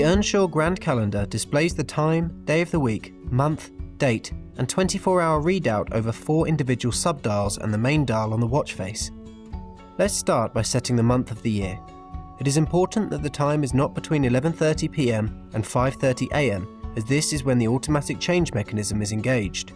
Earnshaw Grand Calendar displays the time, day of the week, month, date, and 24-hour readout over 4 individual subdials and the main dial on the watch face. Let's start by setting the month of the year. It is important that the time is not between 11:30 p.m. and 5:30 a.m. as this is when the automatic change mechanism is engaged.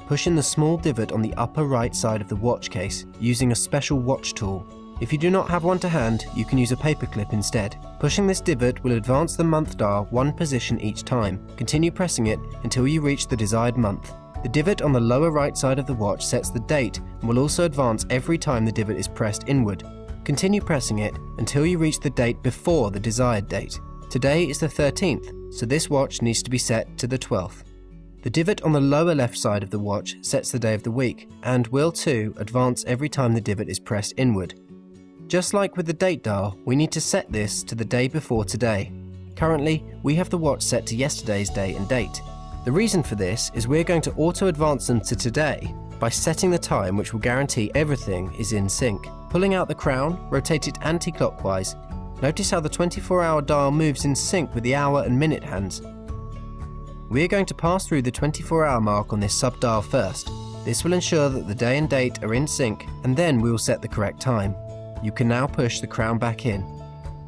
Push in the small divot on the upper right side of the watch case using a special watch tool. If you do not have one to hand, you can use a paperclip instead. Pushing this divot will advance the month dial 1 position each time. Continue pressing it until you reach the desired month. The divot on the lower right side of the watch sets the date and will also advance every time the divot is pressed inward. Continue pressing it until you reach the date before the desired date. Today is the 13th, so this watch needs to be set to the 12th. The divot on the lower left side of the watch sets the day of the week and will too advance every time the divot is pressed inward. Just like with the date dial, we need to set this to the day before today. Currently, we have the watch set to yesterday's day and date. The reason for this is we're going to auto-advance them to today by setting the time, which will guarantee everything is in sync. Pulling out the crown, rotate it anti-clockwise. Notice how the 24-hour dial moves in sync with the hour and minute hands. We are going to pass through the 24-hour mark on this sub-dial first. This will ensure that the day and date are in sync, and then we will set the correct time. You can now push the crown back in.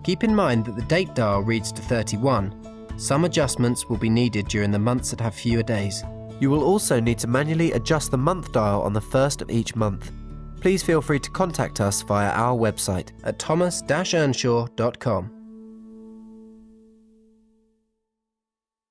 Keep in mind that the date dial reads to 31. Some adjustments will be needed during the months that have fewer days. You will also need to manually adjust the month dial on the first of each month. Please feel free to contact us via our website at thomas-earnshaw.com.